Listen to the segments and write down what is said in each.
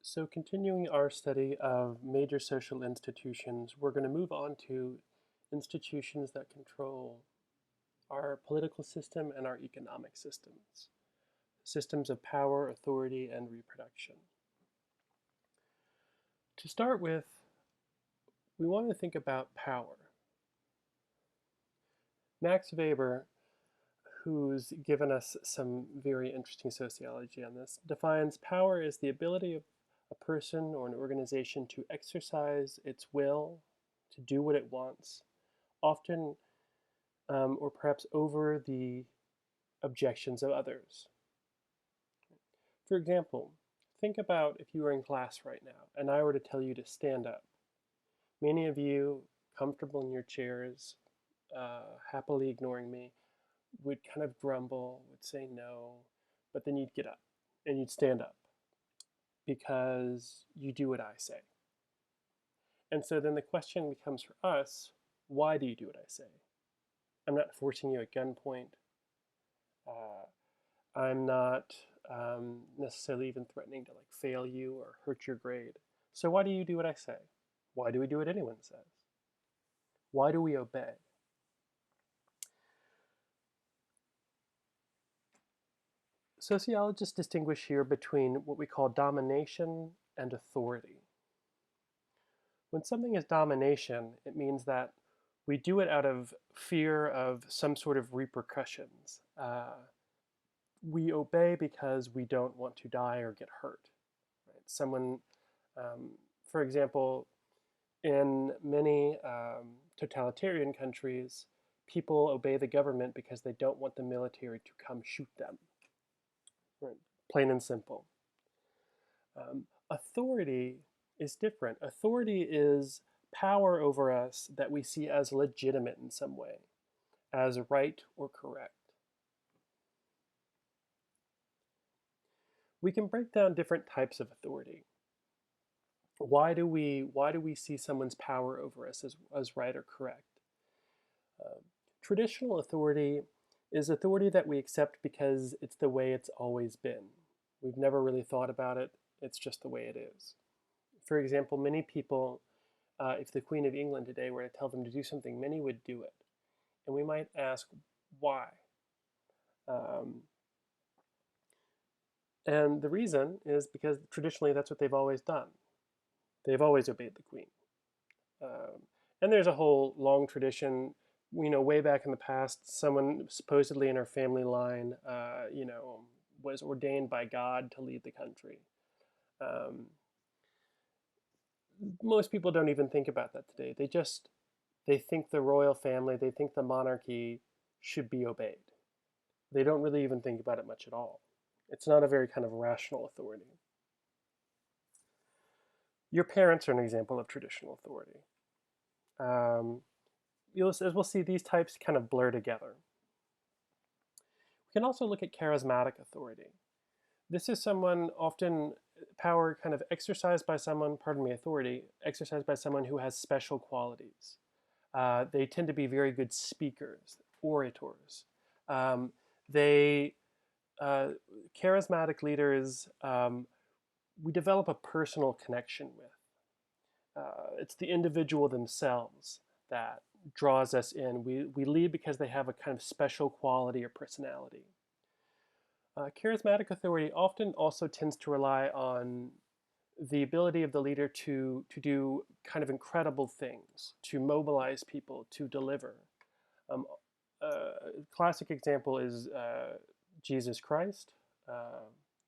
So continuing our study of major social institutions, we're going to move on to institutions that control our political system and our economic systems, systems of power, authority, and reproduction. To start with, we want to think about power. Max Weber, who's given us some very interesting sociology on this, defines power as the ability of a person or an organization to exercise its will, to do what it wants, often or perhaps over the objections of others. For example, think about if you were in class right now and I were to tell you to stand up. Many of you, comfortable in your chairs, happily ignoring me, would kind of grumble, would say no, but then you'd get up and you'd stand up because you do what I say. And so then the question becomes for us, why do you do what I say? I'm not forcing you at gunpoint. I'm not necessarily even threatening to like fail you or hurt your grade. So why do you do what I say? Why do we do what anyone says? Why do we obey? Sociologists distinguish here between what we call domination and authority. When something is domination, it means that we do it out of fear of some sort of repercussions. We obey because we don't want to die or get hurt. Right? Someone, um, for example, in many totalitarian countries, people obey the government because they don't want the military to come shoot them. Right? Plain and simple. Authority is different. Authority is power over us that we see as legitimate in some way, as right or correct. We can break down different types of authority. Why do we see someone's power over us as right or correct? Um, Traditional authority is authority that we accept because it's the way it's always been. We've never really thought about it. It's just the way it is. For example, many people, if the Queen of England today were to tell them to do something, many would do it. And we might ask, why? Um, and the reason is because traditionally that's what they've always done. They've always obeyed the Queen. Um, and there's a whole long tradition. Way back in the past, someone supposedly in our family line, was ordained by God to lead the country. Um, Most people don't even think about that today. They think the royal family, they think the monarchy should be obeyed. They don't really even think about it much at all. It's not a very kind of rational authority. Your parents are an example of traditional authority. Um, as we'll see, these types kind of blur together. We can also look at charismatic authority. This is someone often power kind of exercised by someone, pardon me, authority exercised by someone who has special qualities. They tend to be very good speakers, orators. Um, they charismatic leaders we develop a personal connection with. It's the individual themselves that draws us in. We lead because they have a kind of special quality or personality. Charismatic authority often also tends to rely on the ability of the leader to do kind of incredible things, to mobilize people, to deliver. Um, Classic example is Jesus Christ.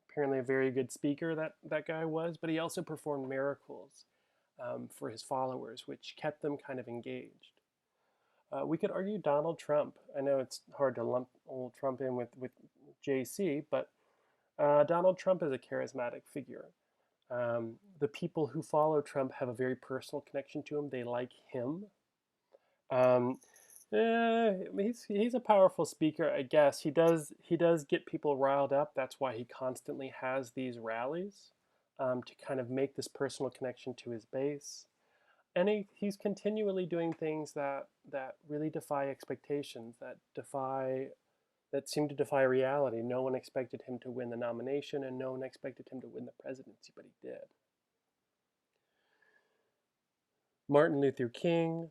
Apparently a very good speaker that guy was, but he also performed miracles for his followers, which kept them kind of engaged. We could argue Donald Trump. I know it's hard to lump old Trump in with JC, but Donald Trump is a charismatic figure. The people who follow Trump have a very personal connection to him. They like him. Um, he's a powerful speaker, I guess. He does get people riled up. That's why he constantly has these rallies to kind of make this personal connection to his base. And he's continually doing things that really defy expectations, that seem to defy reality. No one expected him to win the nomination, and no one expected him to win the presidency, but he did. Martin Luther King,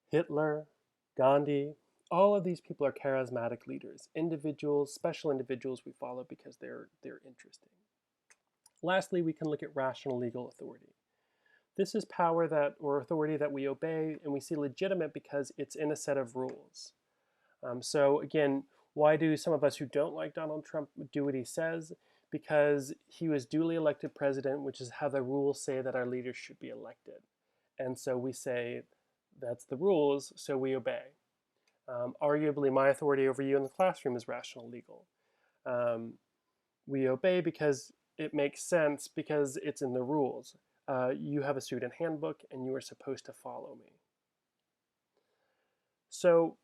Hitler, Gandhi, all of these people are charismatic leaders, individuals, special individuals we follow because they're interesting. Lastly, we can look at rational legal authority. This is power that, or authority that we obey and we see legitimate because it's in a set of rules. So again, why do some of us who don't like Donald Trump do what he says? Because he was duly elected president, which is how the rules say that our leaders should be elected. And so we say, that's the rules, so we obey. Arguably, my authority over you in the classroom is rational legal. We obey because it makes sense, because it's in the rules. You have a student handbook, and you are supposed to follow me. So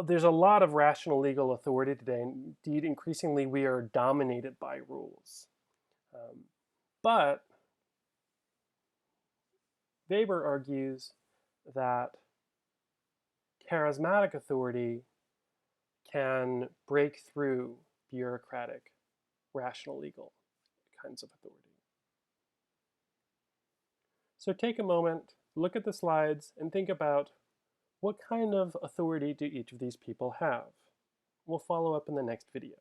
there's a lot of rational legal authority today. Indeed, increasingly, we are dominated by rules. But Weber argues that charismatic authority can break through bureaucratic, rational legal kinds of authority. So take a moment, look at the slides, and think about what kind of authority do each of these people have. We'll follow up in the next video.